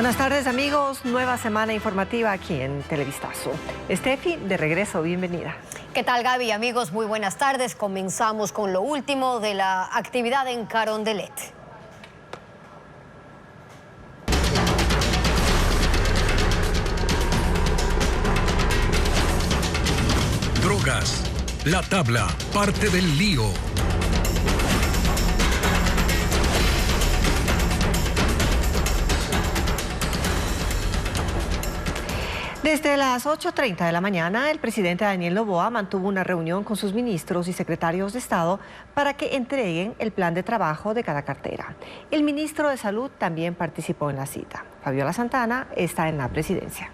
Buenas tardes, amigos. Nueva semana informativa aquí en Televistazo. Estefi, de regreso, bienvenida. ¿Qué tal, Gaby? Amigos, muy buenas tardes. Comenzamos con lo último de la actividad en Carondelet. Drogas. La tabla, parte del lío. Desde las 8:30 de la mañana, el presidente Daniel Noboa mantuvo una reunión con sus ministros y secretarios de Estado para que entreguen el plan de trabajo de cada cartera. El ministro de Salud también participó en la cita. Fabiola Santana está en la presidencia.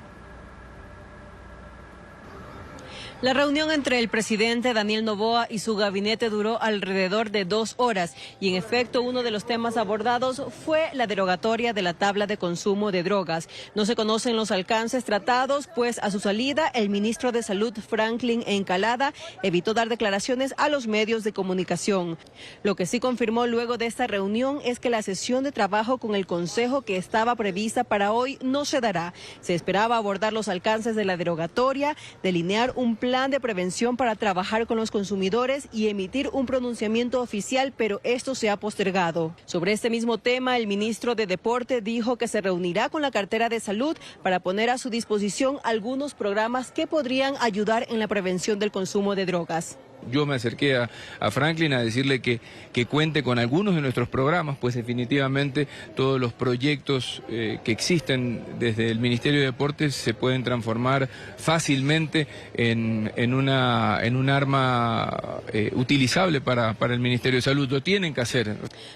La reunión entre el presidente Daniel Noboa y su gabinete duró alrededor de 2 horas y en efecto uno de los temas abordados fue la derogatoria de la tabla de consumo de drogas. No se conocen los alcances tratados, pues a su salida el ministro de Salud Franklin Encalada evitó dar declaraciones a los medios de comunicación. Lo que sí confirmó luego de esta reunión es que la sesión de trabajo con el Consejo que estaba prevista para hoy no se dará. Se esperaba abordar los alcances de la derogatoria, delinear un plan de prevención para trabajar con los consumidores y emitir un pronunciamiento oficial, pero esto se ha postergado. Sobre este mismo tema, el ministro de Deporte dijo que se reunirá con la cartera de salud para poner a su disposición algunos programas que podrían ayudar en la prevención del consumo de drogas. Yo me acerqué a Franklin a decirle que cuente con algunos de nuestros programas, pues definitivamente todos los proyectos que existen desde el Ministerio de Deportes se pueden transformar fácilmente en un arma utilizable para el Ministerio de Salud. Lo tienen que hacer.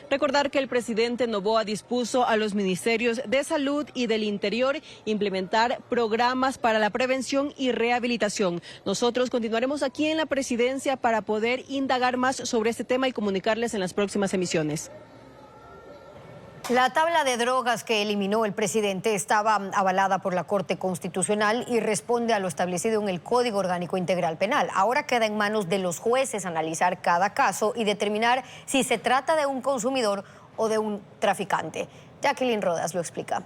Recordar que el presidente Noboa dispuso a los ministerios de Salud y del Interior implementar programas para la prevención y rehabilitación. Nosotros continuaremos aquí en la presidencia para poder indagar más sobre este tema y comunicarles en las próximas emisiones. La tabla de drogas que eliminó el presidente estaba avalada por la Corte Constitucional y responde a lo establecido en el Código Orgánico Integral Penal. Ahora queda en manos de los jueces analizar cada caso y determinar si se trata de un consumidor o de un traficante. Jacqueline Rodas lo explica.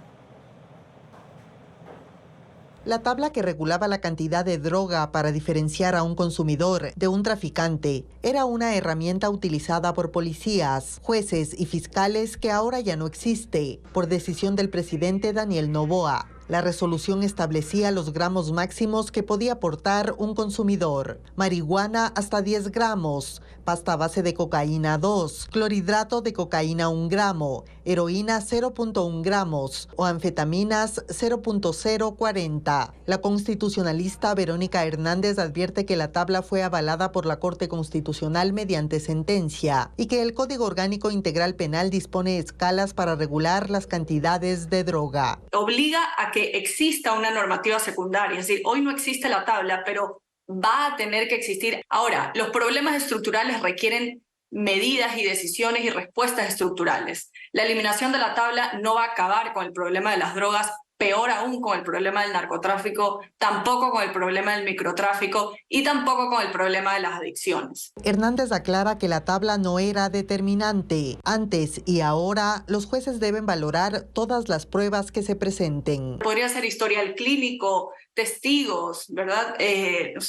La tabla que regulaba la cantidad de droga para diferenciar a un consumidor de un traficante era una herramienta utilizada por policías, jueces y fiscales que ahora ya no existe, por decisión del presidente Daniel Noboa. La resolución establecía los gramos máximos que podía aportar un consumidor: marihuana hasta 10 gramos, pasta base de cocaína 2, clorhidrato de cocaína 1 gramo, heroína 0.1 gramos o anfetaminas 0.040. La constitucionalista Verónica Hernández advierte que la tabla fue avalada por la Corte Constitucional mediante sentencia y que el Código Orgánico Integral Penal dispone escalas para regular las cantidades de droga. Obliga a que exista una normativa secundaria, es decir, hoy no existe la tabla, pero va a tener que existir. Ahora, los problemas estructurales requieren medidas y decisiones y respuestas estructurales. La eliminación de la tabla no va a acabar con el problema de las drogas, peor aún con el problema del narcotráfico, tampoco con el problema del microtráfico y tampoco con el problema de las adicciones. Hernández aclara que la tabla no era determinante. Antes y ahora, los jueces deben valorar todas las pruebas que se presenten. Podría ser historial clínico, testigos, ¿verdad?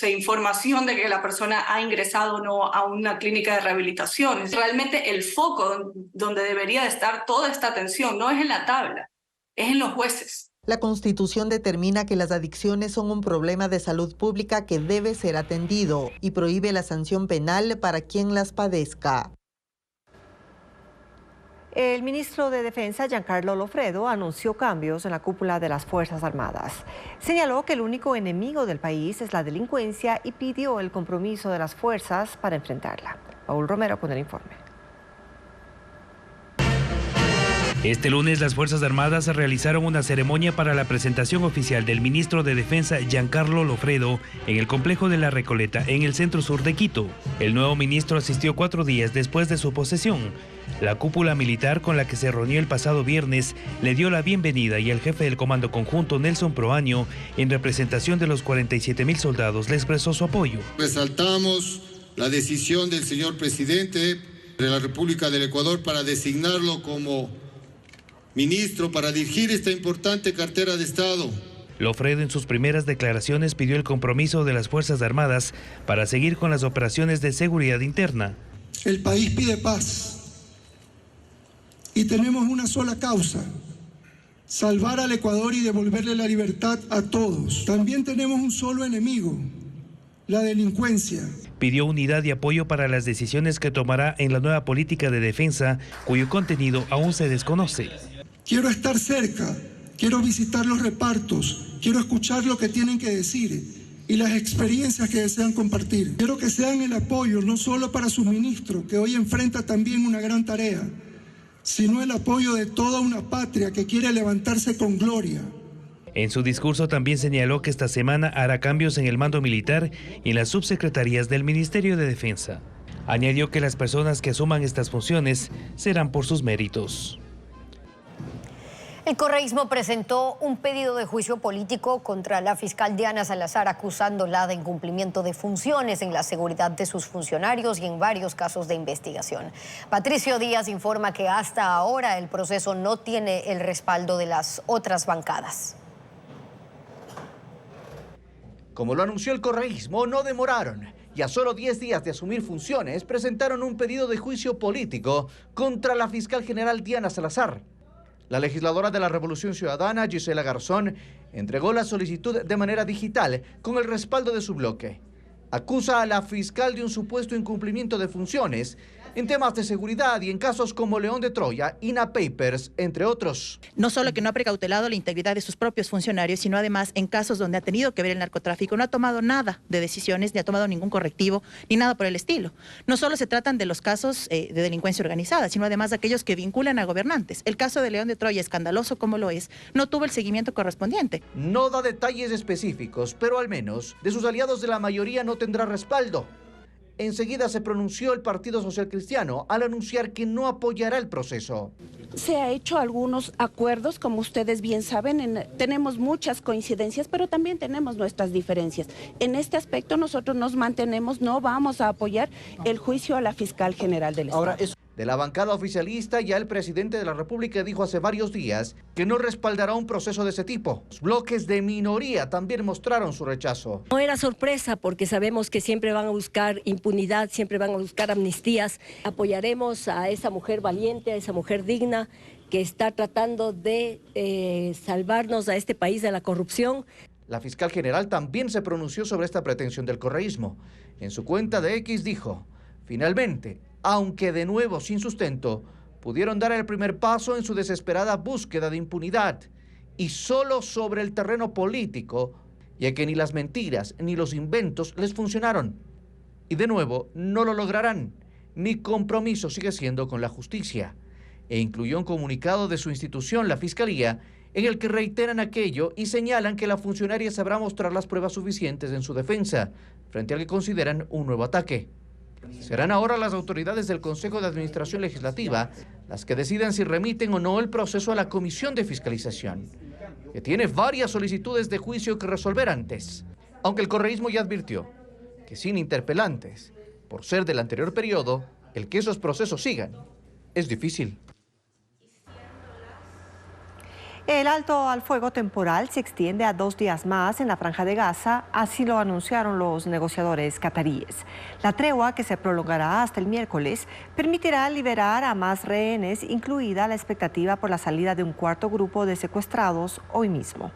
Información de que la persona ha ingresado o no a una clínica de rehabilitación. Realmente el foco donde debería estar toda esta atención no es en la tabla, es en los jueces. La Constitución determina que las adicciones son un problema de salud pública que debe ser atendido y prohíbe la sanción penal para quien las padezca. El ministro de Defensa, Giancarlo Lofredo, anunció cambios en la cúpula de las Fuerzas Armadas. Señaló que el único enemigo del país es la delincuencia y pidió el compromiso de las fuerzas para enfrentarla. Paul Romero con el informe. Este lunes las Fuerzas Armadas realizaron una ceremonia para la presentación oficial del ministro de Defensa Giancarlo Lofredo en el complejo de La Recoleta, en el centro sur de Quito. El nuevo ministro asistió 4 días después de su posesión. La cúpula militar con la que se reunió el pasado viernes le dio la bienvenida y el jefe del Comando Conjunto, Nelson Proaño, en representación de los 47,000 soldados, le expresó su apoyo. Resaltamos la decisión del señor presidente de la República del Ecuador para designarlo como ministro para dirigir esta importante cartera de Estado. Lofredo en sus primeras declaraciones pidió el compromiso de las Fuerzas Armadas para seguir con las operaciones de seguridad interna. El país pide paz y tenemos una sola causa: salvar al Ecuador y devolverle la libertad a todos. También tenemos un solo enemigo: la delincuencia. Pidió unidad y apoyo para las decisiones que tomará en la nueva política de defensa, cuyo contenido aún se desconoce. Quiero estar cerca, quiero visitar los repartos, quiero escuchar lo que tienen que decir y las experiencias que desean compartir. Quiero que sean el apoyo no solo para su ministro, que hoy enfrenta también una gran tarea, sino el apoyo de toda una patria que quiere levantarse con gloria. En su discurso también señaló que esta semana hará cambios en el mando militar y en las subsecretarías del Ministerio de Defensa. Añadió que las personas que asuman estas funciones serán por sus méritos. El correísmo presentó un pedido de juicio político contra la fiscal Diana Salazar, acusándola de incumplimiento de funciones en la seguridad de sus funcionarios y en varios casos de investigación. Patricio Díaz informa que hasta ahora el proceso no tiene el respaldo de las otras bancadas. Como lo anunció el correísmo, no demoraron y a solo 10 días de asumir funciones presentaron un pedido de juicio político contra la fiscal general Diana Salazar. La legisladora de la Revolución Ciudadana, Gisela Garzón, entregó la solicitud de manera digital con el respaldo de su bloque. Acusa a la fiscal de un supuesto incumplimiento de funciones en temas de seguridad y en casos como León de Troya, INA Papers, entre otros. No solo que no ha precautelado la integridad de sus propios funcionarios, sino además en casos donde ha tenido que ver el narcotráfico, no ha tomado nada de decisiones, ni ha tomado ningún correctivo, ni nada por el estilo. No solo se tratan de los casos de delincuencia organizada, sino además de aquellos que vinculan a gobernantes. El caso de León de Troya, escandaloso como lo es, no tuvo el seguimiento correspondiente. No da detalles específicos, pero al menos de sus aliados de la mayoría no tendrá respaldo. Enseguida se pronunció el Partido Social Cristiano al anunciar que no apoyará el proceso. Se ha hecho algunos acuerdos, como ustedes bien saben, tenemos muchas coincidencias, pero también tenemos nuestras diferencias. En este aspecto nosotros nos mantenemos, no vamos a apoyar el juicio a la fiscal general del Estado. De la bancada oficialista, ya el presidente de la República dijo hace varios días que no respaldará un proceso de ese tipo. Los bloques de minoría también mostraron su rechazo. No era sorpresa porque sabemos que siempre van a buscar impunidad, siempre van a buscar amnistías. Apoyaremos a esa mujer valiente, a esa mujer digna que está tratando de salvarnos a este país de la corrupción. La fiscal general también se pronunció sobre esta pretensión del correísmo. En su cuenta de X dijo: finalmente, aunque de nuevo sin sustento, pudieron dar el primer paso en su desesperada búsqueda de impunidad, y solo sobre el terreno político, ya que ni las mentiras ni los inventos les funcionaron. Y de nuevo, no lo lograrán. Mi compromiso sigue siendo con la justicia. E incluyó un comunicado de su institución, la Fiscalía, en el que reiteran aquello y señalan que la funcionaria sabrá mostrar las pruebas suficientes en su defensa, frente al que consideran un nuevo ataque. Serán ahora las autoridades del Consejo de Administración Legislativa las que decidan si remiten o no el proceso a la Comisión de Fiscalización, que tiene varias solicitudes de juicio que resolver antes, aunque el correísmo ya advirtió que sin interpelantes, por ser del anterior periodo, el que esos procesos sigan es difícil. El alto al fuego temporal se extiende a 2 días más en la Franja de Gaza, así lo anunciaron los negociadores cataríes. La tregua, que se prolongará hasta el miércoles, permitirá liberar a más rehenes, incluida la expectativa por la salida de un cuarto grupo de secuestrados hoy mismo.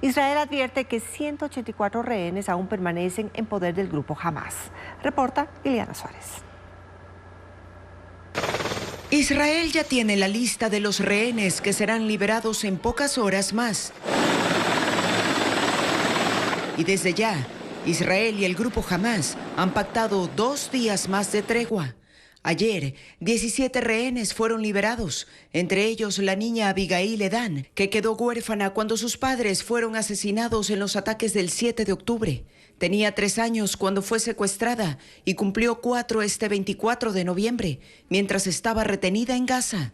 Israel advierte que 184 rehenes aún permanecen en poder del grupo Hamás. Reporta Ileana Suárez. Israel ya tiene la lista de los rehenes que serán liberados en pocas horas más. Y desde ya, Israel y el grupo Hamás han pactado 2 días más de tregua. Ayer, 17 rehenes fueron liberados, entre ellos la niña Abigail Edan, que quedó huérfana cuando sus padres fueron asesinados en los ataques del 7 de octubre. Tenía 3 años cuando fue secuestrada y cumplió 4 este 24 de noviembre, mientras estaba retenida en Gaza.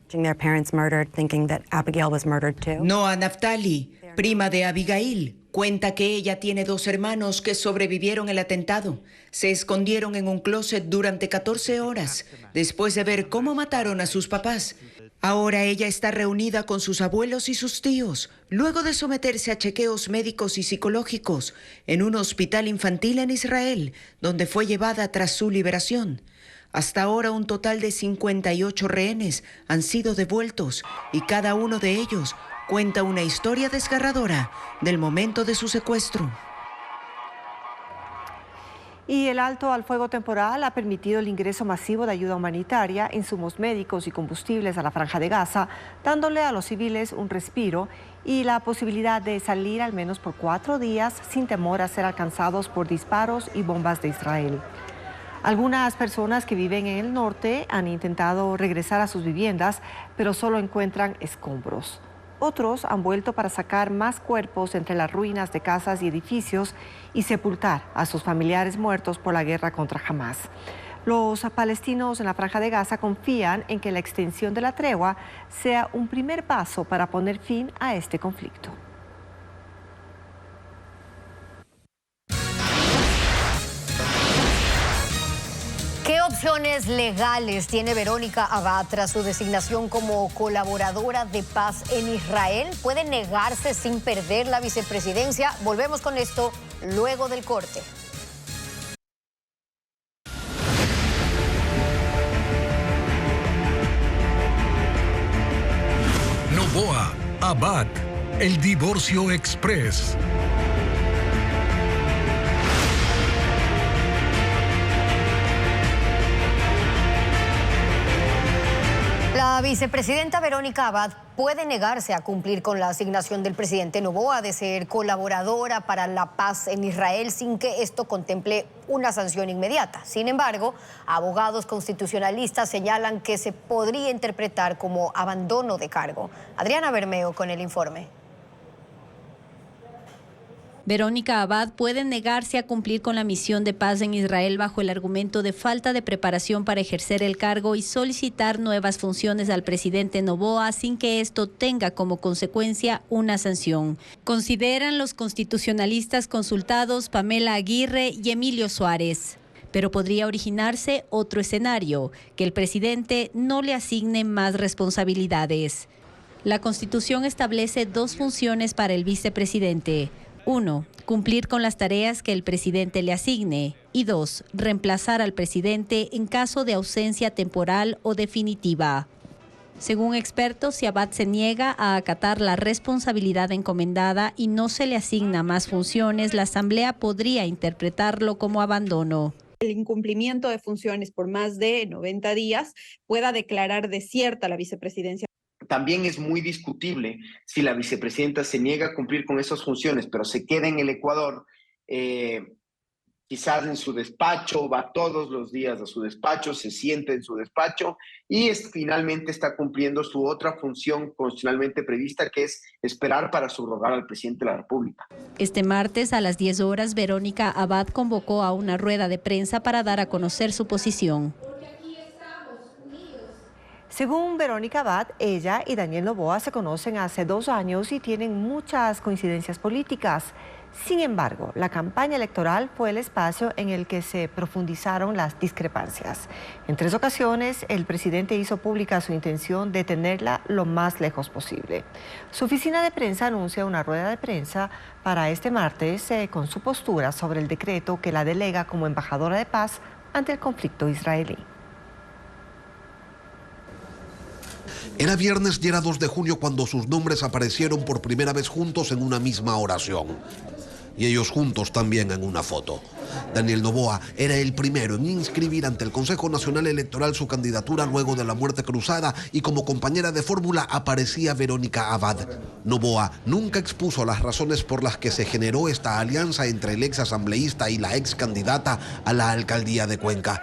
Noah Naftali, prima de Abigail, Cuenta que ella tiene 2 hermanos que sobrevivieron el atentado. Se escondieron en un closet durante 14 horas después de ver cómo mataron a sus papás. Ahora ella está reunida con sus abuelos y sus tíos, luego de someterse a chequeos médicos y psicológicos en un hospital infantil en Israel, donde fue llevada tras su liberación. Hasta ahora un total de 58 rehenes han sido devueltos y cada uno de ellos cuenta una historia desgarradora del momento de su secuestro. Y el alto al fuego temporal ha permitido el ingreso masivo de ayuda humanitaria, insumos médicos y combustibles a la Franja de Gaza, dándole a los civiles un respiro y la posibilidad de salir al menos por 4 días sin temor a ser alcanzados por disparos y bombas de Israel. Algunas personas que viven en el norte han intentado regresar a sus viviendas, pero solo encuentran escombros. Otros han vuelto para sacar más cuerpos entre las ruinas de casas y edificios y sepultar a sus familiares muertos por la guerra contra Hamás. Los palestinos en la Franja de Gaza confían en que la extensión de la tregua sea un primer paso para poner fin a este conflicto. ¿Qué opciones legales tiene Verónica Abad tras su designación como colaboradora de paz en Israel? ¿Puede negarse sin perder la vicepresidencia? Volvemos con esto luego del corte. Noboa, Abad, el divorcio express. La vicepresidenta Verónica Abad puede negarse a cumplir con la asignación del presidente Noboa de ser colaboradora para la paz en Israel sin que esto contemple una sanción inmediata. Sin embargo, abogados constitucionalistas señalan que se podría interpretar como abandono de cargo. Adriana Bermeo con el informe. Verónica Abad puede negarse a cumplir con la misión de paz en Israel bajo el argumento de falta de preparación para ejercer el cargo y solicitar nuevas funciones al presidente Noboa sin que esto tenga como consecuencia una sanción. Consideran los constitucionalistas consultados Pamela Aguirre y Emilio Suárez. Pero podría originarse otro escenario, que el presidente no le asigne más responsabilidades. La Constitución establece 2 funciones para el vicepresidente. 1. Cumplir con las tareas que el presidente le asigne. Y 2. Reemplazar al presidente en caso de ausencia temporal o definitiva. Según expertos, si Abad se niega a acatar la responsabilidad encomendada y no se le asigna más funciones, la Asamblea podría interpretarlo como abandono. El incumplimiento de funciones por más de 90 días pueda declarar desierta la vicepresidencia. También es muy discutible si la vicepresidenta se niega a cumplir con esas funciones, pero se queda en el Ecuador, quizás en su despacho, va todos los días a su despacho, se sienta en su despacho y finalmente está cumpliendo su otra función constitucionalmente prevista, que es esperar para subrogar al presidente de la República. Este martes a las 10 horas, Verónica Abad convocó a una rueda de prensa para dar a conocer su posición. Según Verónica Abad, ella y Daniel Noboa se conocen hace 2 años y tienen muchas coincidencias políticas. Sin embargo, la campaña electoral fue el espacio en el que se profundizaron las discrepancias. En 3 ocasiones, el presidente hizo pública su intención de tenerla lo más lejos posible. Su oficina de prensa anuncia una rueda de prensa para este martes con su postura sobre el decreto que la delega como embajadora de paz ante el conflicto israelí. Era viernes y era 2 de junio cuando sus nombres aparecieron por primera vez juntos en una misma oración. Y ellos juntos también en una foto. Daniel Noboa era el primero en inscribir ante el Consejo Nacional Electoral su candidatura luego de la muerte cruzada y como compañera de fórmula aparecía Verónica Abad. Noboa nunca expuso las razones por las que se generó esta alianza entre el ex asambleísta y la ex candidata a la alcaldía de Cuenca.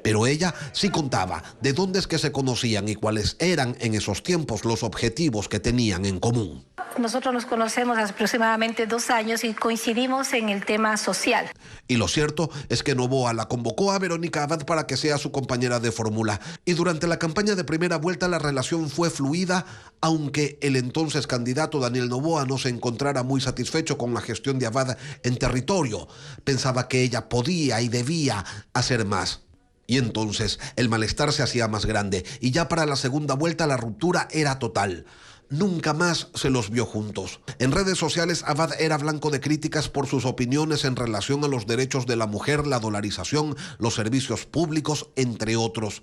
Pero ella sí contaba de dónde es que se conocían y cuáles eran en esos tiempos los objetivos que tenían en común. Nosotros nos conocemos hace aproximadamente 2 años y coincidimos en el tema social. Y lo cierto es que Noboa la convocó a Verónica Abad para que sea su compañera de fórmula. Y durante la campaña de primera vuelta la relación fue fluida, aunque el entonces candidato Daniel Noboa no se encontrara muy satisfecho con la gestión de Abad en territorio. Pensaba que ella podía y debía hacer más. Y entonces el malestar se hacía más grande y ya para la segunda vuelta la ruptura era total. Nunca más se los vio juntos. En redes sociales, Abad era blanco de críticas por sus opiniones en relación a los derechos de la mujer, la dolarización, los servicios públicos, entre otros.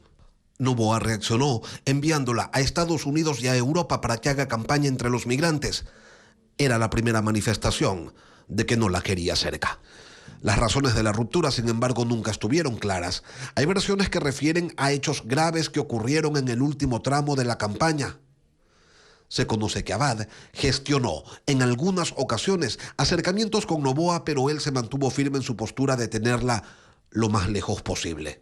Noboa reaccionó enviándola a Estados Unidos y a Europa para que haga campaña entre los migrantes. Era la primera manifestación de que no la quería cerca. Las razones de la ruptura, sin embargo, nunca estuvieron claras. Hay versiones que refieren a hechos graves que ocurrieron en el último tramo de la campaña. Se conoce que Abad gestionó en algunas ocasiones acercamientos con Noboa, pero él se mantuvo firme en su postura de tenerla lo más lejos posible.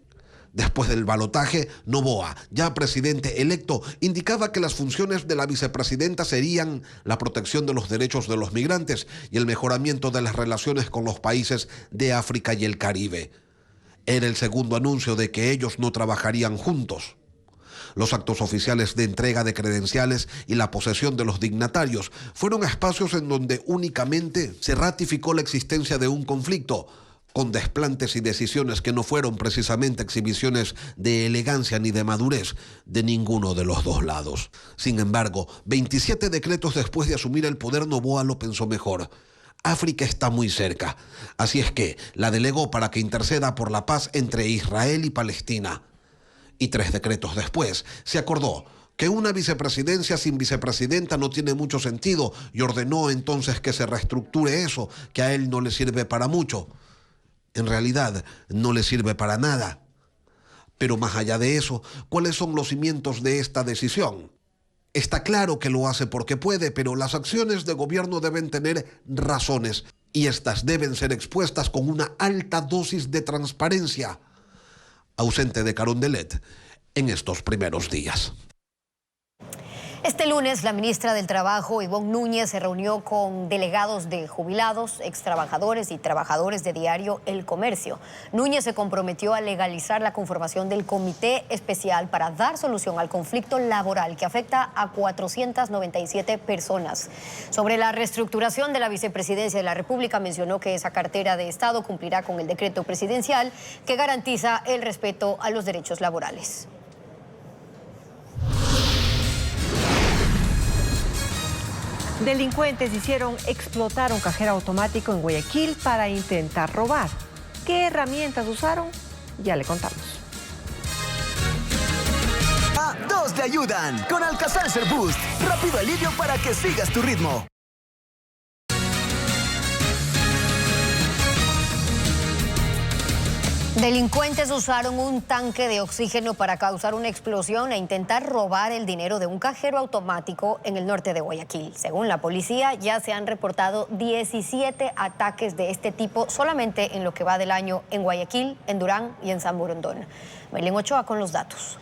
Después del balotaje, Noboa, ya presidente electo, indicaba que las funciones de la vicepresidenta serían la protección de los derechos de los migrantes y el mejoramiento de las relaciones con los países de África y el Caribe. Era el segundo anuncio de que ellos no trabajarían juntos. Los actos oficiales de entrega de credenciales y la posesión de los dignatarios fueron espacios en donde únicamente se ratificó la existencia de un conflicto, con desplantes y decisiones que no fueron precisamente exhibiciones de elegancia ni de madurez de ninguno de los dos lados. Sin embargo, 27 decretos después de asumir el poder, Noboa lo pensó mejor. África está muy cerca, así es que la delegó para que interceda por la paz entre Israel y Palestina. Y 3 decretos después, se acordó que una vicepresidencia sin vicepresidenta no tiene mucho sentido y ordenó entonces que se reestructure eso, que a él no le sirve para mucho. En realidad, no le sirve para nada. Pero más allá de eso, ¿cuáles son los cimientos de esta decisión? Está claro que lo hace porque puede, pero las acciones de gobierno deben tener razones y estas deben ser expuestas con una alta dosis de transparencia, ausente de Carondelet en estos primeros días. Este lunes, la ministra del Trabajo, Ivonne Núñez, se reunió con delegados de jubilados, extrabajadores y trabajadores de diario El Comercio. Núñez se comprometió a legalizar la conformación del Comité Especial para dar solución al conflicto laboral que afecta a 497 personas. Sobre la reestructuración de la Vicepresidencia de la República, mencionó que esa cartera de Estado cumplirá con el decreto presidencial que garantiza el respeto a los derechos laborales. Delincuentes hicieron explotar un cajero automático en Guayaquil para intentar robar. ¿Qué herramientas usaron? Ya le contamos. A dos le ayudan con Alka-Seltzer Boost. Rápido alivio para que sigas tu ritmo. Delincuentes usaron un tanque de oxígeno para causar una explosión e intentar robar el dinero de un cajero automático en el norte de Guayaquil. Según la policía, ya se han reportado 17 ataques de este tipo solamente en lo que va del año en Guayaquil, en Durán y en San Borondón. Maylin Ochoa con los datos.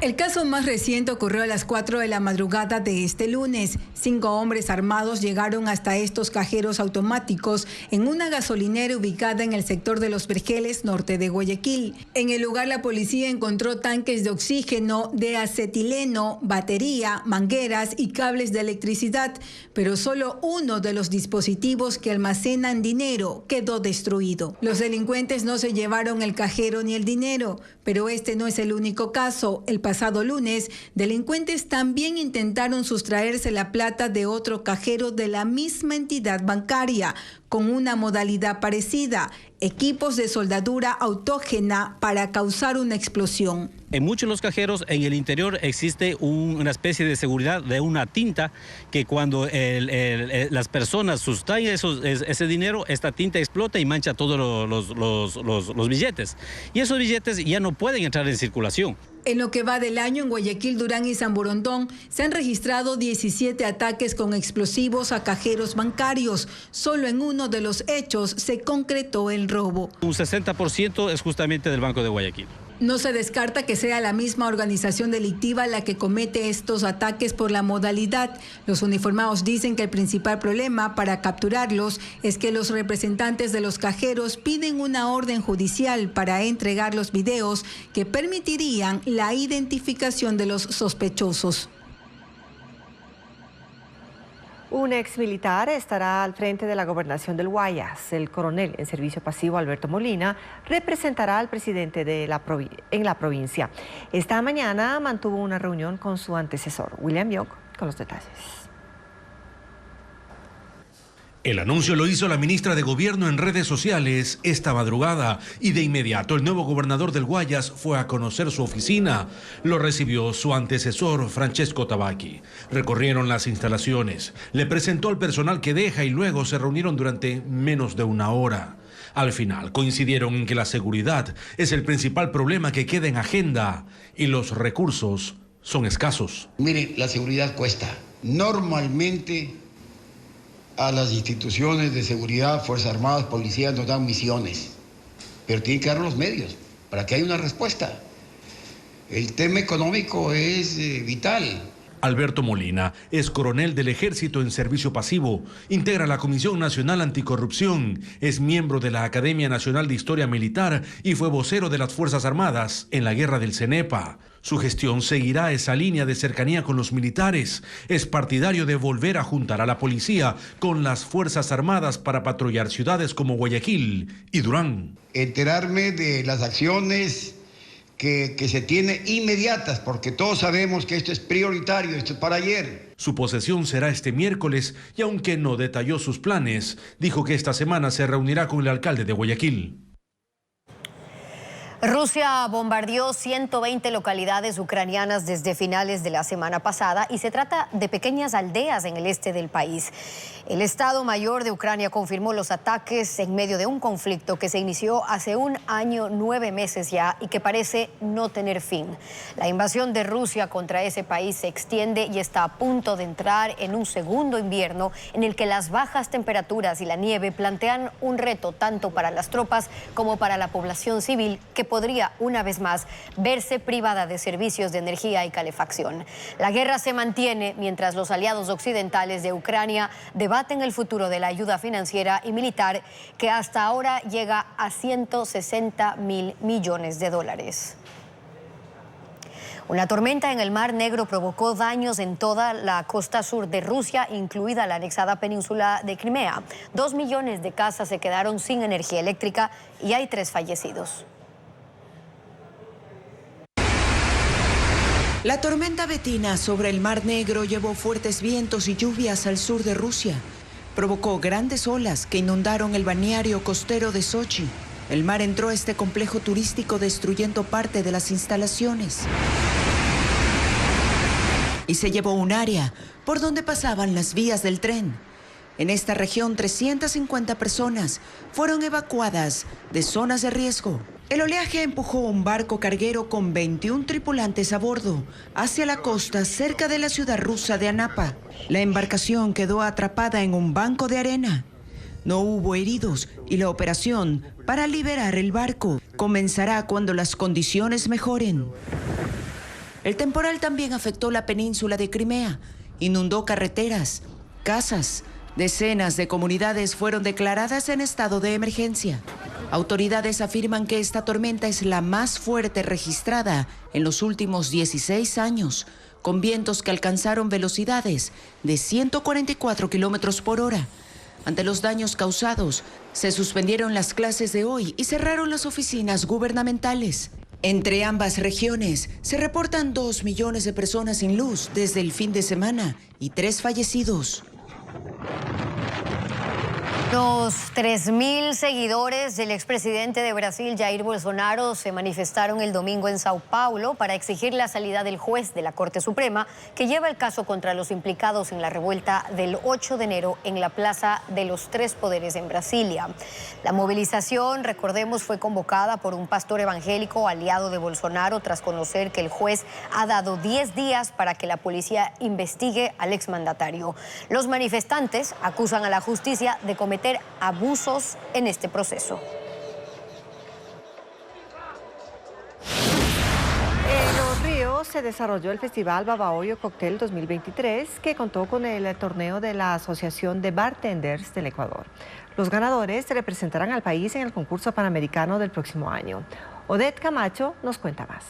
El caso más reciente ocurrió a las 4 de la madrugada de este lunes. 5 hombres armados llegaron hasta estos cajeros automáticos en una gasolinera ubicada en el sector de Los Vergeles, norte de Guayaquil. En el lugar, la policía encontró tanques de oxígeno, de acetileno, batería, mangueras y cables de electricidad, pero solo uno de los dispositivos que almacenan dinero quedó destruido. Los delincuentes no se llevaron el cajero ni el dinero, pero este no es el único caso. El pasado lunes, delincuentes también intentaron sustraerse la plata de otro cajero de la misma entidad bancaria, con una modalidad parecida, equipos de soldadura autógena para causar una explosión. En muchos de los cajeros, en el interior existe una especie de seguridad de una tinta que cuando las personas sustraen ese dinero, esta tinta explota y mancha todos los billetes. Y esos billetes ya no pueden entrar en circulación. En lo que va del año, en Guayaquil, Durán y San Borondón se han registrado 17 ataques con explosivos a cajeros bancarios. Solo en uno de los hechos se concretó el robo. Un 60% es justamente del Banco de Guayaquil. No se descarta que sea la misma organización delictiva la que comete estos ataques por la modalidad. Los uniformados dicen que el principal problema para capturarlos es que los representantes de los cajeros piden una orden judicial para entregar los videos que permitirían la identificación de los sospechosos. Un ex militar estará al frente de la gobernación del Guayas. El coronel en servicio pasivo Alberto Molina representará al presidente en la provincia. Esta mañana mantuvo una reunión con su antecesor, William Young, con los detalles. El anuncio lo hizo la ministra de Gobierno en redes sociales esta madrugada y de inmediato el nuevo gobernador del Guayas fue a conocer su oficina. Lo recibió su antecesor, Francesco Tabacchi. Recorrieron las instalaciones, le presentó al personal que deja y luego se reunieron durante menos de una hora. Al final coincidieron en que la seguridad es el principal problema que queda en agenda y los recursos son escasos. Mire, la seguridad cuesta. Normalmente a las instituciones de seguridad, Fuerzas Armadas, policías nos dan misiones, pero tienen que dar los medios para que haya una respuesta. El tema económico es vital. Alberto Molina es coronel del Ejército en servicio pasivo, integra la Comisión Nacional Anticorrupción, es miembro de la Academia Nacional de Historia Militar y fue vocero de las Fuerzas Armadas en la Guerra del Cenepa. Su gestión seguirá esa línea de cercanía con los militares. Es partidario de volver a juntar a la policía con las Fuerzas Armadas para patrullar ciudades como Guayaquil y Durán. Enterarme de las acciones que se tienen inmediatas, porque todos sabemos que esto es prioritario, esto es para ayer. Su posesión será este miércoles y aunque no detalló sus planes, dijo que esta semana se reunirá con el alcalde de Guayaquil. Rusia bombardeó 120 localidades ucranianas desde finales de la semana pasada y se trata de pequeñas aldeas en el este del país. El Estado Mayor de Ucrania confirmó los ataques en medio de un conflicto que se inició hace 1 año, 9 meses ya y que parece no tener fin. La invasión de Rusia contra ese país se extiende y está a punto de entrar en un segundo invierno en el que las bajas temperaturas y la nieve plantean un reto tanto para las tropas como para la población civil que podría una vez más verse privada de servicios de energía y calefacción. La guerra se mantiene mientras los aliados occidentales de Ucrania debaten el futuro de la ayuda financiera y militar que hasta ahora llega a 160.000 millones de dólares. Una tormenta en el Mar Negro provocó daños en toda la costa sur de Rusia, incluida la anexada península de Crimea. 2 millones de casas se quedaron sin energía eléctrica y hay 3 fallecidos. La tormenta Betina sobre el Mar Negro llevó fuertes vientos y lluvias al sur de Rusia. Provocó grandes olas que inundaron el balneario costero de Sochi. El mar entró a este complejo turístico destruyendo parte de las instalaciones. Y se llevó un área por donde pasaban las vías del tren. En esta región, 350 personas fueron evacuadas de zonas de riesgo. El oleaje empujó un barco carguero con 21 tripulantes a bordo hacia la costa cerca de la ciudad rusa de Anapa. La embarcación quedó atrapada en un banco de arena. No hubo heridos y la operación para liberar el barco comenzará cuando las condiciones mejoren. El temporal también afectó la península de Crimea, inundó carreteras, casas. Decenas de comunidades fueron declaradas en estado de emergencia. Autoridades afirman que esta tormenta es la más fuerte registrada en los últimos 16 años, con vientos que alcanzaron velocidades de 144 kilómetros por hora. Ante los daños causados, se suspendieron las clases de hoy y cerraron las oficinas gubernamentales. Entre ambas regiones se reportan 2 millones de personas sin luz desde el fin de semana y 3 fallecidos. Los 3.000 seguidores del expresidente de Brasil, Jair Bolsonaro, se manifestaron el domingo en Sao Paulo para exigir la salida del juez de la Corte Suprema que lleva el caso contra los implicados en la revuelta del 8 de enero en la Plaza de los Tres Poderes en Brasilia. La movilización, recordemos, fue convocada por un pastor evangélico aliado de Bolsonaro tras conocer que el juez ha dado 10 días para que la policía investigue al exmandatario. Los manifestantes acusan a la justicia de cometer abusos en este proceso. se desarrolló el Festival Babahoyo Cóctel 2023, que contó con el torneo de la Asociación de Bartenders del Ecuador. Los ganadores representarán al país en el concurso panamericano del próximo año. Odette Camacho nos cuenta más.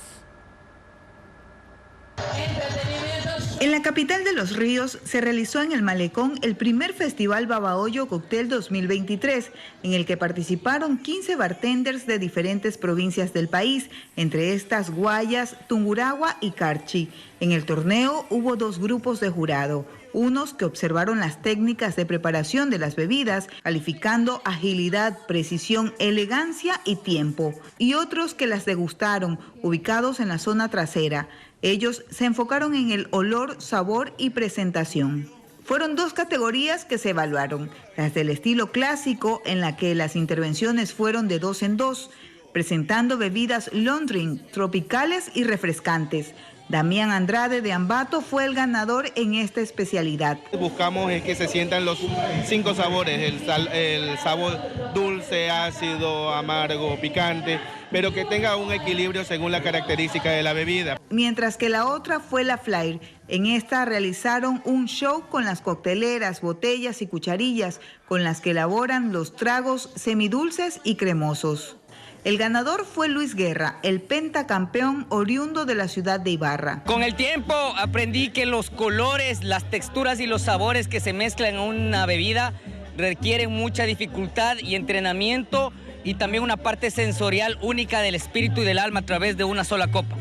En la capital de Los Ríos se realizó en el Malecón el primer Festival Babahoyo Cóctel 2023, en el que participaron 15 bartenders de diferentes provincias del país, entre estas Guayas, Tungurahua y Carchi. En el torneo hubo 2 grupos de jurado, unos que observaron las técnicas de preparación de las bebidas, calificando agilidad, precisión, elegancia y tiempo, y otros que las degustaron, ubicados en la zona trasera. Ellos se enfocaron en el olor, sabor y presentación. Fueron 2 categorías que se evaluaron, las del estilo clásico, en la que las intervenciones fueron de 2 en 2, presentando bebidas long drink, tropicales y refrescantes. Damián Andrade de Ambato fue el ganador en esta especialidad. Buscamos es que se sientan los 5 sabores, el sabor dulce, ácido, amargo, picante, pero que tenga un equilibrio según la característica de la bebida. Mientras que la otra fue la Flair. En esta realizaron un show con las cocteleras, botellas y cucharillas, con las que elaboran los tragos semidulces y cremosos. El ganador fue Luis Guerra, el pentacampeón oriundo de la ciudad de Ibarra. Con el tiempo aprendí que los colores, las texturas y los sabores que se mezclan en una bebida requieren mucha dificultad y entrenamiento, y también una parte sensorial única del espíritu y del alma a través de una sola copa.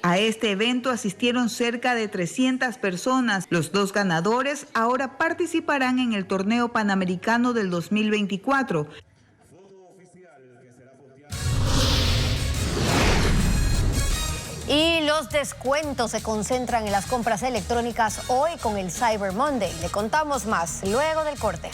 A este evento asistieron cerca de 300 personas. Los 2 ganadores ahora participarán en el torneo panamericano del 2024. Y los descuentos se concentran en las compras electrónicas hoy con el Cyber Monday. Le contamos más luego del corte.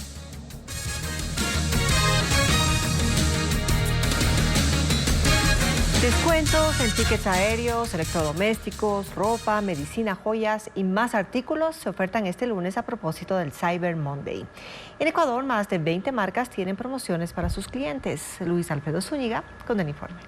Descuentos en tickets aéreos, electrodomésticos, ropa, medicina, joyas y más artículos se ofertan este lunes a propósito del Cyber Monday. En Ecuador, más de 20 marcas tienen promociones para sus clientes. Luis Alfredo Zúñiga con el informe.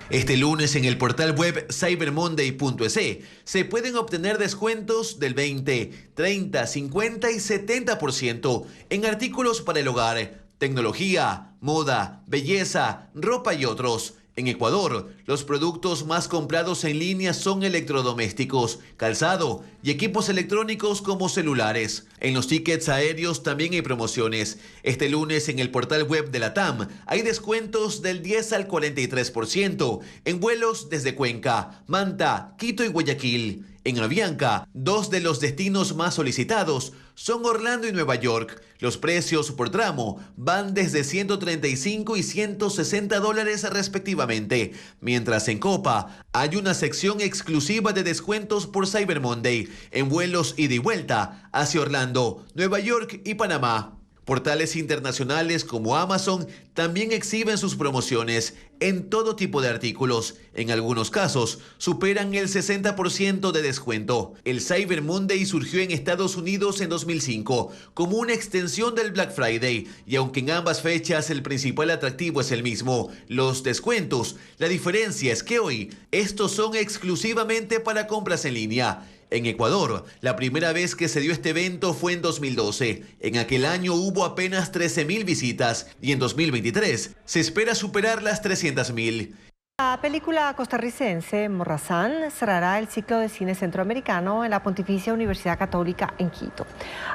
Este lunes en el portal web cybermonday.es se pueden obtener descuentos del 20, 30, 50 y 70% en artículos para el hogar, tecnología, moda, belleza, ropa y otros. En Ecuador, los productos más comprados en línea son electrodomésticos, calzado y equipos electrónicos como celulares. En los tickets aéreos también hay promociones. Este lunes en el portal web de la TAM hay descuentos del 10 al 43% en vuelos desde Cuenca, Manta, Quito y Guayaquil. En Avianca, 2 de los destinos más solicitados son Orlando y Nueva York. Los precios por tramo van desde $135 y $160 respectivamente, mientras en Copa hay una sección exclusiva de descuentos por Cyber Monday en vuelos ida y vuelta hacia Orlando, Nueva York y Panamá. Portales internacionales como Amazon también exhiben sus promociones en todo tipo de artículos. En algunos casos, superan el 60% de descuento. El Cyber Monday surgió en Estados Unidos en 2005 como una extensión del Black Friday, y aunque en ambas fechas el principal atractivo es el mismo, los descuentos, la diferencia es que hoy estos son exclusivamente para compras en línea. En Ecuador, la primera vez que se dio este evento fue en 2012. En aquel año hubo apenas 13.000 visitas y en 2023 se espera superar las 300.000. La película costarricense Morrazán cerrará el ciclo de cine centroamericano en la Pontificia Universidad Católica en Quito.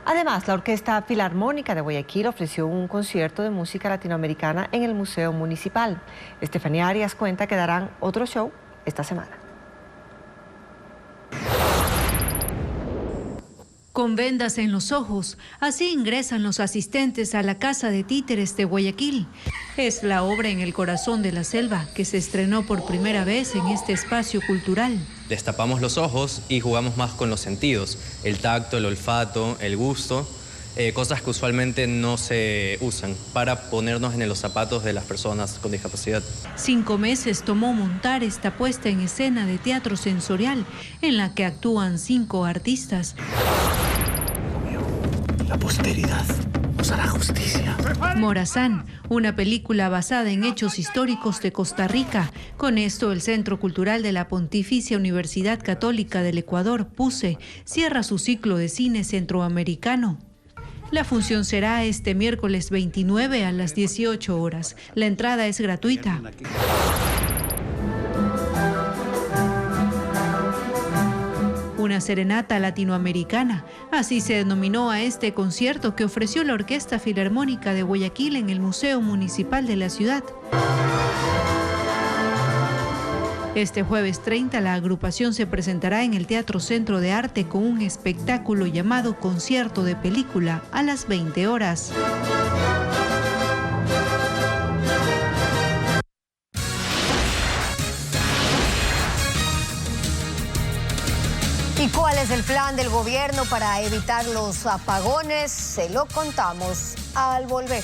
Además, la Orquesta Filarmónica de Guayaquil ofreció un concierto de música latinoamericana en el Museo Municipal. Estefanía Arias cuenta que darán otro show esta semana. Con vendas en los ojos, así ingresan los asistentes a la Casa de Títeres de Guayaquil. Es la obra En el corazón de la selva que se estrenó por primera vez en este espacio cultural. Destapamos los ojos y jugamos más con los sentidos, el tacto, el olfato, el gusto, cosas que usualmente no se usan para ponernos en los zapatos de las personas con discapacidad. 5 meses tomó montar esta puesta en escena de teatro sensorial en la que actúan 5 artistas. La posteridad nos hará justicia. Morazán, una película basada en hechos históricos de Costa Rica. Con esto, el Centro Cultural de la Pontificia Universidad Católica del Ecuador, PUCE, cierra su ciclo de cine centroamericano. La función será este miércoles 29 a las 18 horas. La entrada es gratuita. Una serenata latinoamericana. Así se denominó a este concierto que ofreció la Orquesta Filarmónica de Guayaquil en el Museo Municipal de la ciudad. Este jueves 30, la agrupación se presentará en el Teatro Centro de Arte con un espectáculo llamado Concierto de Película a las 20 horas. ¿Y cuál es el plan del gobierno para evitar los apagones? Se lo contamos al volver.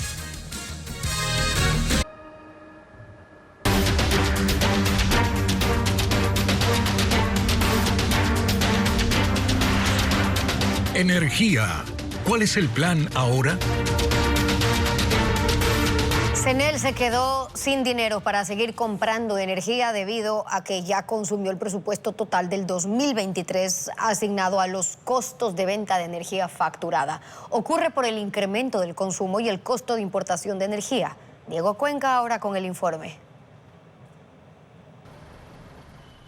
Energía. ¿Cuál es el plan ahora? CENEL se quedó sin dinero para seguir comprando energía debido a que ya consumió el presupuesto total del 2023 asignado a los costos de venta de energía facturada. Ocurre por el incremento del consumo y el costo de importación de energía. Diego Cuenca ahora con el informe.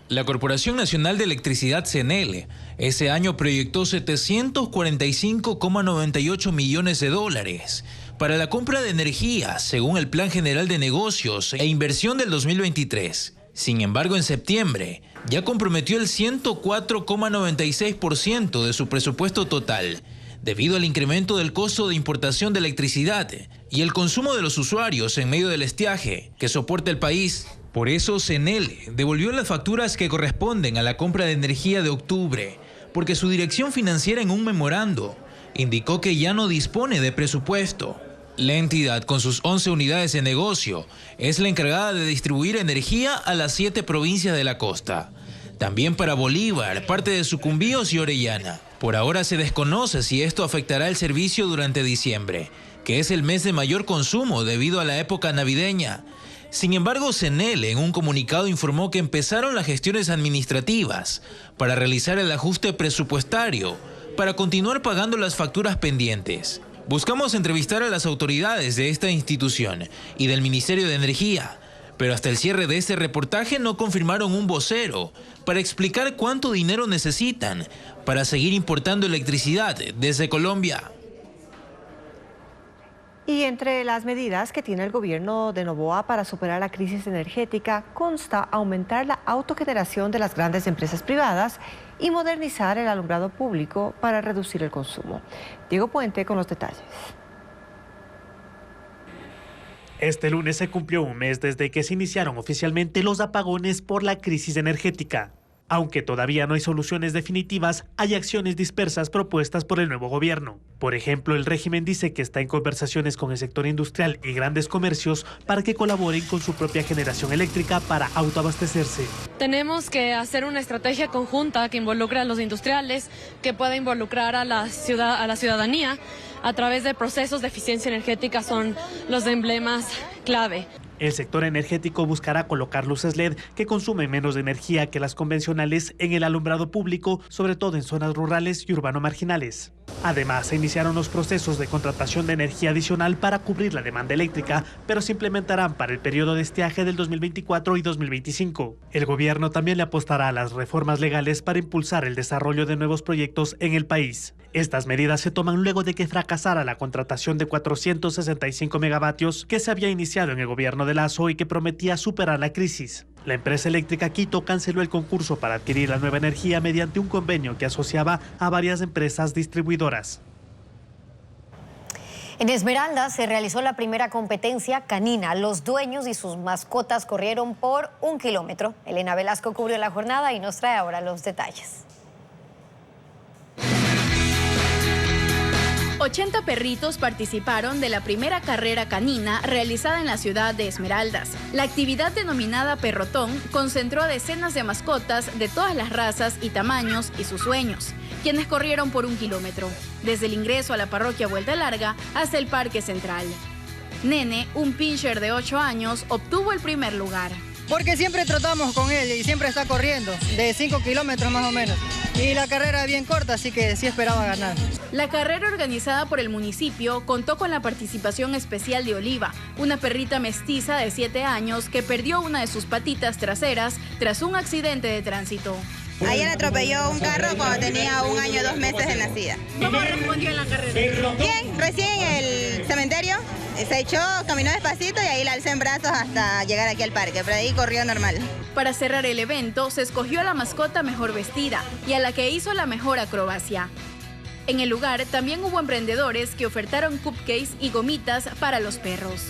La Corporación Nacional de Electricidad CENEL ese año proyectó 745,98 millones de dólares para la compra de energía, según el Plan General de Negocios e Inversión del 2023. Sin embargo, en septiembre ya comprometió el 104,96% de su presupuesto total, debido al incremento del costo de importación de electricidad y el consumo de los usuarios en medio del estiaje que soporta el país. Por eso, CENEL devolvió las facturas que corresponden a la compra de energía de octubre, porque su dirección financiera en un memorando indicó que ya no dispone de presupuesto. La entidad, con sus 11 unidades de negocio, es la encargada de distribuir energía a las 7 provincias de la costa. También para Bolívar, parte de Sucumbíos y Orellana. Por ahora se desconoce si esto afectará el servicio durante diciembre, que es el mes de mayor consumo debido a la época navideña. Sin embargo, CENEL en un comunicado informó que empezaron las gestiones administrativas para realizar el ajuste presupuestario para continuar pagando las facturas pendientes. Buscamos entrevistar a las autoridades de esta institución y del Ministerio de Energía, pero hasta el cierre de este reportaje no confirmaron un vocero para explicar cuánto dinero necesitan para seguir importando electricidad desde Colombia. Y entre las medidas que tiene el gobierno de Noboa para superar la crisis energética consta aumentar la autogeneración de las grandes empresas privadas y modernizar el alumbrado público para reducir el consumo. Diego Puente con los detalles. Este lunes se cumplió un mes desde que se iniciaron oficialmente los apagones por la crisis energética. Aunque todavía no hay soluciones definitivas, hay acciones dispersas propuestas por el nuevo gobierno. Por ejemplo, el régimen dice que está en conversaciones con el sector industrial y grandes comercios para que colaboren con su propia generación eléctrica para autoabastecerse. Tenemos que hacer una estrategia conjunta que involucre a los industriales, que pueda involucrar a la ciudadanía a través de procesos de eficiencia energética, son los emblemas clave. El sector energético buscará colocar luces LED que consumen menos energía que las convencionales en el alumbrado público, sobre todo en zonas rurales y urbano-marginales. Además, se iniciaron los procesos de contratación de energía adicional para cubrir la demanda eléctrica, pero se implementarán para el periodo de estiaje del 2024 y 2025. El gobierno también le apostará a las reformas legales para impulsar el desarrollo de nuevos proyectos en el país. Estas medidas se toman luego de que fracasara la contratación de 465 megavatios que se había iniciado en el gobierno de Lazo y que prometía superar la crisis. La empresa eléctrica Quito canceló el concurso para adquirir la nueva energía mediante un convenio que asociaba a varias empresas distribuidoras. En Esmeraldas se realizó la primera competencia canina. Los dueños y sus mascotas corrieron por 1 kilómetro. Elena Velasco cubrió la jornada y nos trae ahora los detalles. 80 perritos participaron de la primera carrera canina realizada en la ciudad de Esmeraldas. La actividad denominada Perrotón concentró a decenas de mascotas de todas las razas y tamaños y sus sueños. quienes corrieron por 1 kilómetro, desde el ingreso a la parroquia Vuelta Larga hasta el Parque Central. Nene, un pincher de 8 años, obtuvo el primer lugar. Porque siempre trotamos con él y siempre está corriendo, de 5 kilómetros más o menos. Y la carrera es bien corta, así que sí esperaba ganar. La carrera organizada por el municipio contó con la participación especial de Oliva, una perrita mestiza de 7 años que perdió una de sus patitas traseras tras un accidente de tránsito. Ayer atropelló un carro cuando tenía 1 año 2 meses de nacida. ¿Cómo respondió en la carrera? Bien, recién en el cementerio se echó, caminó despacito y ahí la alcé en brazos hasta llegar aquí al parque, pero ahí corrió normal. Para cerrar el evento se escogió a la mascota mejor vestida y a la que hizo la mejor acrobacia. En el lugar también hubo emprendedores que ofertaron cupcakes y gomitas para los perros.